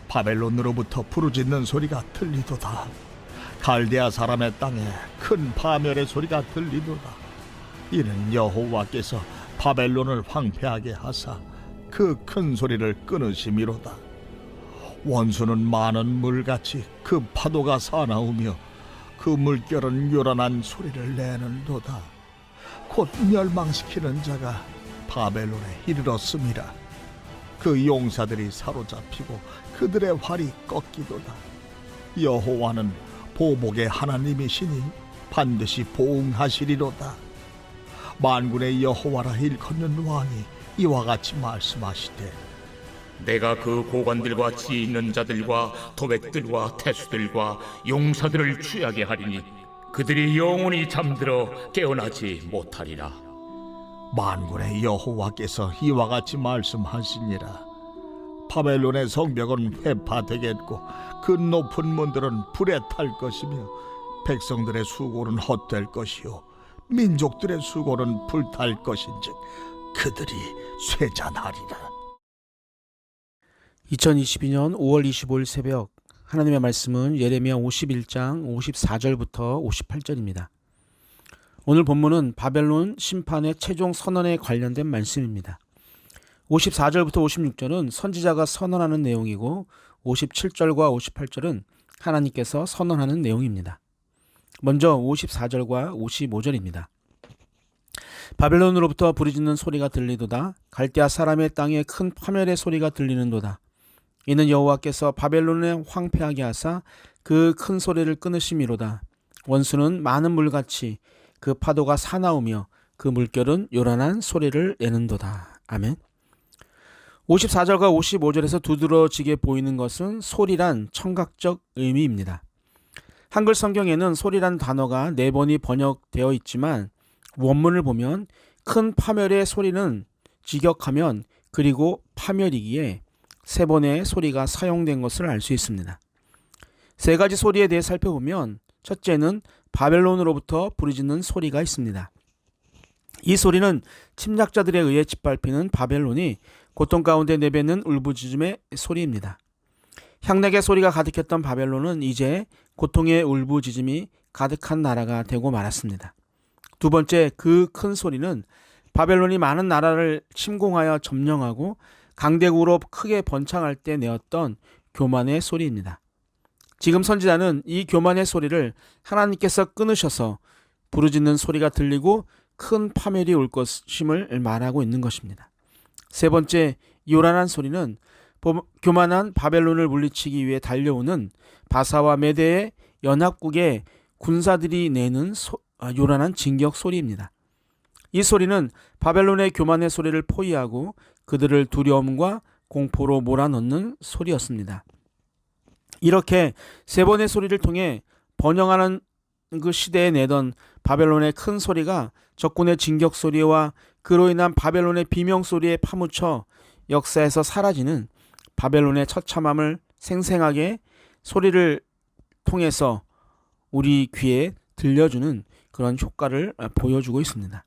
바벨론으로부터 부르짖는 소리가 들리도다. 갈대아 사람의 땅에 큰 파멸의 소리가 들리도다. 이는 여호와께서 바벨론을 황폐하게 하사 그 큰 소리를 끊으심이로다. 원수는 많은 물같이 그 파도가 사나우며 그 물결은 요란한 소리를 내는도다. 곧 멸망시키는 자가 바벨론에 이르렀음이라. 그 용사들이 사로잡히고 그들의 활이 꺾이도다. 여호와는 보복의 하나님이시니 반드시 보응하시리로다. 만군의 여호와라 일컫는 왕이 이와 같이 말씀하시되, 내가 그 고관들과 지혜 있는 자들과 도백들과 태수들과 용사들을 취하게 하리니 그들이 영원히 잠들어 깨어나지 못하리라. 만군의 여호와께서 이와 같이 말씀하시니라. 바벨론의 성벽은 회파되겠고 그 높은 문들은 불에 탈 것이며 백성들의 수고는 헛될 것이요 민족들의 수고는 불탈 것인즉 그들이 쇠잔하리라. 2022년 5월 25일 새벽 하나님의 말씀은 예레미야 51장 54절부터 58절입니다. 오늘 본문은 바벨론 심판의 최종 선언에 관련된 말씀입니다. 54절부터 56절은 선지자가 선언하는 내용이고 57절과 58절은 하나님께서 선언하는 내용입니다. 먼저 54절과 55절입니다. 바벨론으로부터 부르짖는 소리가 들리도다. 갈대아 사람의 땅에 큰 파멸의 소리가 들리는도다. 이는 여호와께서 바벨론을 황폐하게 하사 그 큰 소리를 끊으심이로다. 원수는 많은 물같이 그 파도가 사나우며 그 물결은 요란한 소리를 내는도다. 아멘. 54절과 55절에서 두드러지게 보이는 것은 소리란 청각적 의미입니다. 한글 성경에는 소리란 단어가 4번이 번역되어 있지만 원문을 보면 큰 파멸의 소리는 직역하면 그리고 파멸이기에 3번의 소리가 사용된 것을 알 수 있습니다. 3가지 소리에 대해 살펴보면 첫째는 바벨론으로부터 부르짖는 소리가 있습니다. 이 소리는 침략자들에 의해 짓밟히는 바벨론이 고통 가운데 내뱉는 울부짖음의 소리입니다. 향락의 소리가 가득했던 바벨론은 이제 고통의 울부짖음이 가득한 나라가 되고 말았습니다. 두 번째, 그 큰 소리는 바벨론이 많은 나라를 침공하여 점령하고 강대국으로 크게 번창할 때 내었던 교만의 소리입니다. 지금 선지자는 이 교만의 소리를 하나님께서 끊으셔서 부르짖는 소리가 들리고 큰 파멸이 올 것임을 말하고 있는 것입니다. 세 번째, 요란한 소리는 교만한 바벨론을 물리치기 위해 달려오는 바사와 메대의 연합국의 군사들이 내는 요란한 진격 소리입니다. 이 소리는 바벨론의 교만의 소리를 포위하고 그들을 두려움과 공포로 몰아넣는 소리였습니다. 이렇게 3번의 소리를 통해 번영하는 그 시대에 내던 바벨론의 큰 소리가 적군의 진격 소리와 그로 인한 바벨론의 비명 소리에 파묻혀 역사에서 사라지는 바벨론의 처참함을 생생하게 소리를 통해서 우리 귀에 들려주는 그런 효과를 보여주고 있습니다.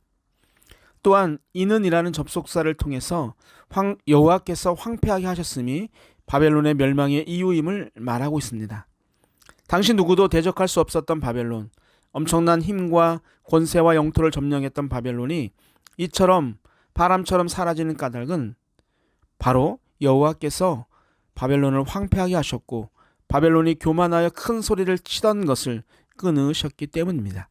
또한 이는이라는 접속사를 통해서 여호와께서 황폐하게 하셨음이 바벨론의 멸망의 이유임을 말하고 있습니다. 당시 누구도 대적할 수 없었던 바벨론, 엄청난 힘과 권세와 영토를 점령했던 바벨론이 이처럼 바람처럼 사라지는 까닭은 바로 여호와께서 바벨론을 황폐하게 하셨고 바벨론이 교만하여 큰 소리를 치던 것을 끊으셨기 때문입니다.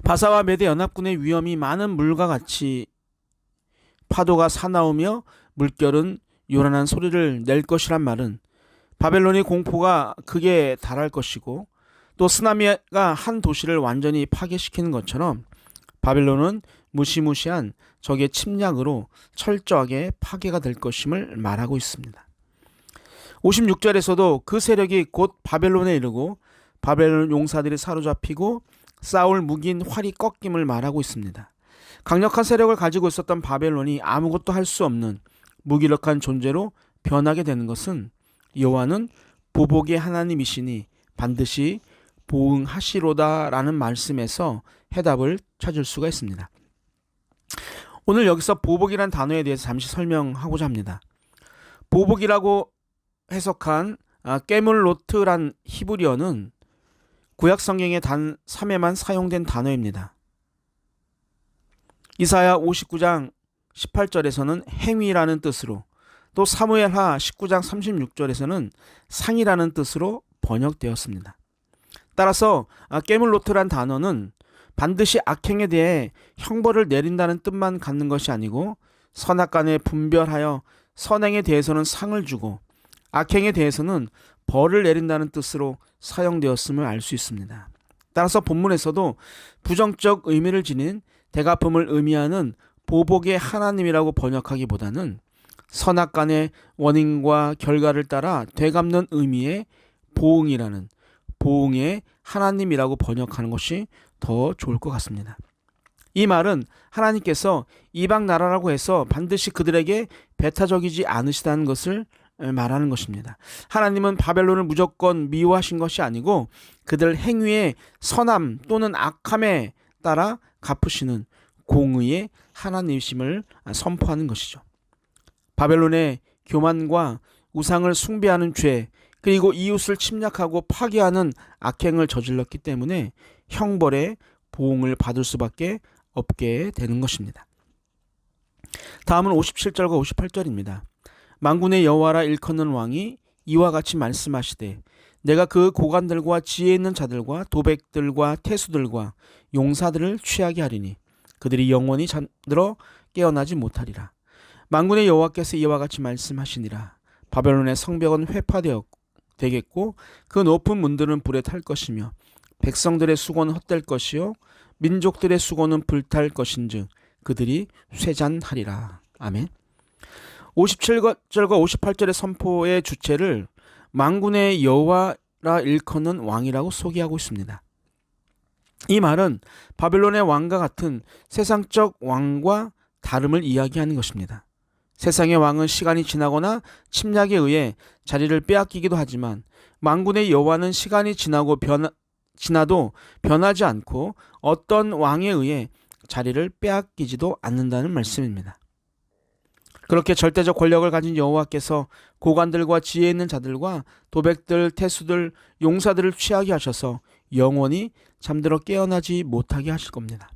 바사와 메대 연합군의 위험이 많은 물과 같이 파도가 사나우며 물결은 요란한 소리를 낼 것이란 말은 바벨론의 공포가 극에 달할 것이고 또 쓰나미가 한 도시를 완전히 파괴시키는 것처럼 바벨론은 무시무시한 적의 침략으로 철저하게 파괴가 될 것임을 말하고 있습니다. 56절에서도 그 세력이 곧 바벨론에 이르고 바벨론 용사들이 사로잡히고 싸울 무기인 활이 꺾임을 말하고 있습니다. 강력한 세력을 가지고 있었던 바벨론이 아무것도 할 수 없는 무기력한 존재로 변하게 되는 것은 여호와는 보복의 하나님이시니 반드시 보응하시로다라는 말씀에서 해답을 찾을 수가 있습니다. 오늘 여기서 보복이란 단어에 대해서 잠시 설명하고자 합니다. 보복이라고 해석한 깨물로트란 히브리어는 구약 성경의 단 3회만 사용된 단어입니다. 이사야 59장 18절에서는 행위라는 뜻으로, 또 사무엘하 19장 36절에서는 상이라는 뜻으로 번역되었습니다. 따라서 깨물로트란 단어는 반드시 악행에 대해 형벌을 내린다는 뜻만 갖는 것이 아니고 선악간에 분별하여 선행에 대해서는 상을 주고 악행에 대해서는 벌을 내린다는 뜻으로 사용되었음을 알 수 있습니다. 따라서 본문에서도 부정적 의미를 지닌 대갚음을 의미하는 보복의 하나님이라고 번역하기보다는 선악간의 원인과 결과를 따라 되갚는 의미의 보응이라는 보응의 하나님이라고 번역하는 것이 더 좋을 것 같습니다. 이 말은 하나님께서 이방 나라라고 해서 반드시 그들에게 배타적이지 않으시다는 것을 말하는 것입니다. 하나님은 바벨론을 무조건 미워하신 것이 아니고 그들 행위의 선함 또는 악함에 따라 갚으시는 공의의 하나님이심을 선포하는 것이죠. 바벨론의 교만과 우상을 숭배하는 죄, 그리고 이웃을 침략하고 파괴하는 악행을 저질렀기 때문에 형벌의 보응을 받을 수밖에 없게 되는 것입니다. 다음은 57절과 58절입니다. 만군의 여호와라 일컫는 왕이 이와 같이 말씀하시되 내가 그 고관들과 지혜 있는 자들과 도백들과 태수들과 용사들을 취하게 하리니 그들이 영원히 잠들어 깨어나지 못하리라. 만군의 여호와께서 이와 같이 말씀하시니라. 바벨론의 성벽은 회파되겠고 그 높은 문들은 불에 탈 것이며 백성들의 수고는 헛될 것이요 민족들의 수고는 불탈 것인즉 그들이 쇠잔하리라. 아멘. 57절과 58절의 선포의 주체를 만군의 여호와라 일컫는 왕이라고 소개하고 있습니다. 이 말은 바벨론의 왕과 같은 세상적 왕과 다름을 이야기하는 것입니다. 세상의 왕은 시간이 지나거나 침략에 의해 자리를 빼앗기기도 하지만 만군의 여호와는 시간이 지나도 변하지 않고 어떤 왕에 의해 자리를 빼앗기지도 않는다는 말씀입니다. 그렇게 절대적 권력을 가진 여호와께서 고관들과 지혜 있는 자들과 도백들, 태수들, 용사들을 취하게 하셔서 영원히 잠들어 깨어나지 못하게 하실 겁니다.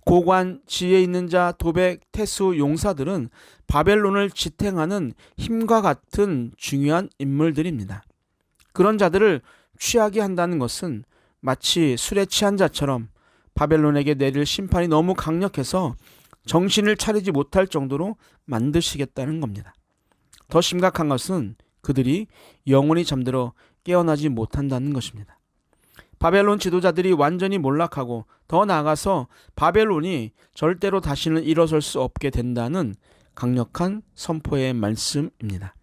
고관, 지혜 있는 자, 도백, 태수, 용사들은 바벨론을 지탱하는 힘과 같은 중요한 인물들입니다. 그런 자들을 취하게 한다는 것은 마치 술에 취한 자처럼 바벨론에게 내릴 심판이 너무 강력해서 정신을 차리지 못할 정도로 만드시겠다는 겁니다. 더 심각한 것은 그들이 영원히 잠들어 깨어나지 못한다는 것입니다. 바벨론 지도자들이 완전히 몰락하고 더 나아가서 바벨론이 절대로 다시는 일어설 수 없게 된다는 강력한 선포의 말씀입니다.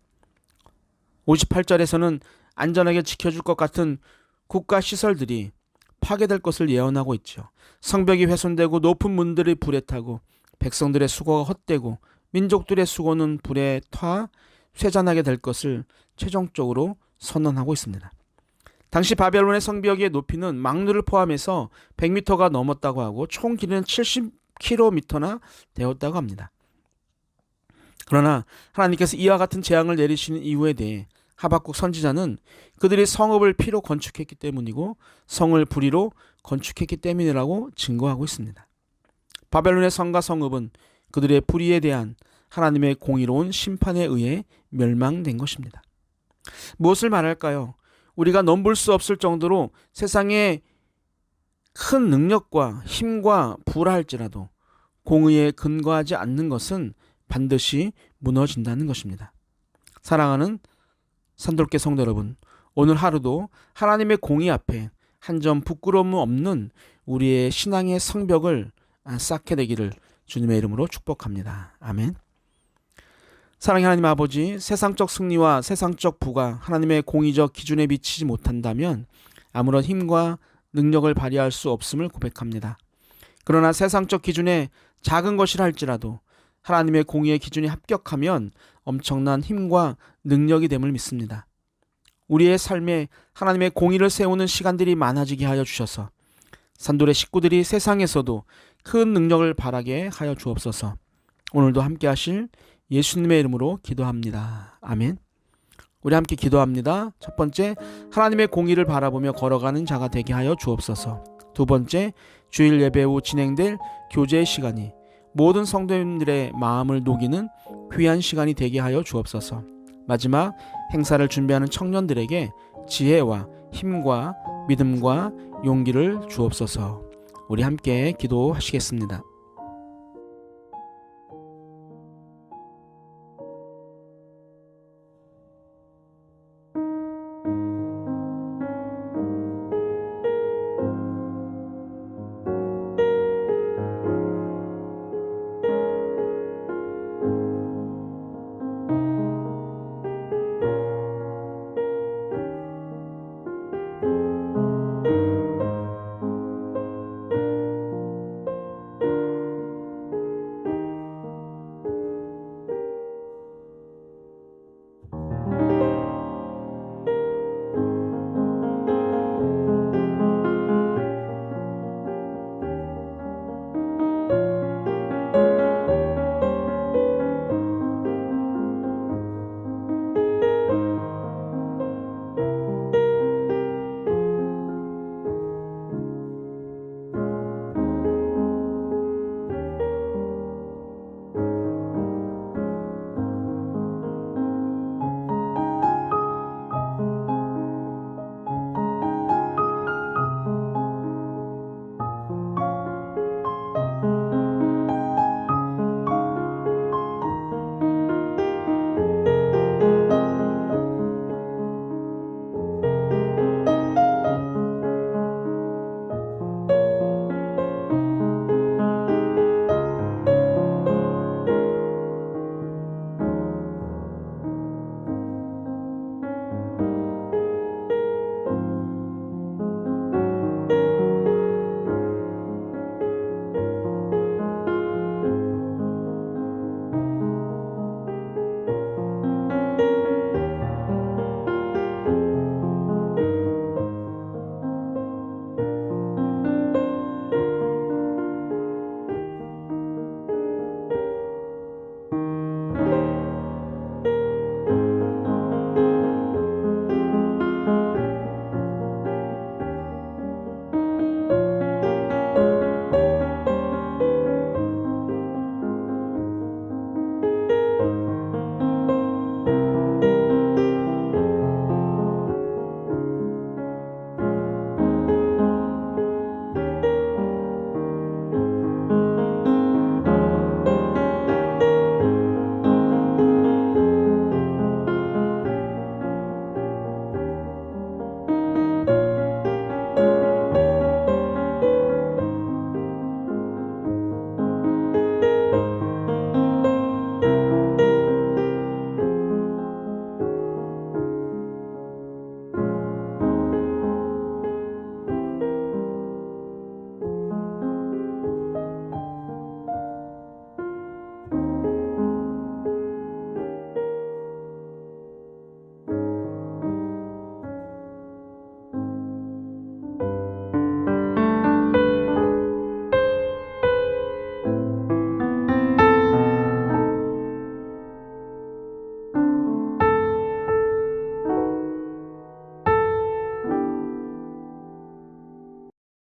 58절에서는 안전하게 지켜줄 것 같은 국가 시설들이 파괴될 것을 예언하고 있죠. 성벽이 훼손되고 높은 문들이 불에 타고 백성들의 수고가 헛되고 민족들의 수고는 불에 타 쇠잔하게 될 것을 최종적으로 선언하고 있습니다. 당시 바벨론의 성벽의 높이는 망루를 포함해서 100m가 넘었다고 하고 총 길이는 70km나 되었다고 합니다. 그러나 하나님께서 이와 같은 재앙을 내리시는 이유에 대해 하박국 선지자는 그들이 성읍을 피로 건축했기 때문이고 성을 불의로 건축했기 때문이라고 증거하고 있습니다. 바벨론의 성과 성읍은 그들의 불의에 대한 하나님의 공의로운 심판에 의해 멸망된 것입니다. 무엇을 말할까요? 우리가 넘볼 수 없을 정도로 세상에 큰 능력과 힘과 부라할지라도 공의에 근거하지 않는 것은 반드시 무너진다는 것입니다. 사랑하는 산돌교 성도 여러분, 오늘 하루도 하나님의 공의 앞에 한 점 부끄러움 없는 우리의 신앙의 성벽을 쌓게 되기를 주님의 이름으로 축복합니다. 아멘. 사랑의 하나님 아버지, 세상적 승리와 세상적 부가 하나님의 공의적 기준에 미치지 못한다면 아무런 힘과 능력을 발휘할 수 없음을 고백합니다. 그러나 세상적 기준에 작은 것이라 할지라도 하나님의 공의의 기준이 합격하면 엄청난 힘과 능력이 됨을 믿습니다. 우리의 삶에 하나님의 공의를 세우는 시간들이 많아지게 하여 주셔서 산돌의 식구들이 세상에서도 큰 능력을 발하게 하여 주옵소서. 오늘도 함께 하실 예수님의 이름으로 기도합니다. 아멘. 우리 함께 기도합니다. 첫 번째, 하나님의 공의를 바라보며 걸어가는 자가 되게 하여 주옵소서. 두 번째, 주일 예배 후 진행될 교제 시간이 모든 성도님들의 마음을 녹이는 귀한 시간이 되게 하여 주옵소서. 마지막, 행사를 준비하는 청년들에게 지혜와 힘과 믿음과 용기를 주옵소서. 우리 함께 기도하시겠습니다.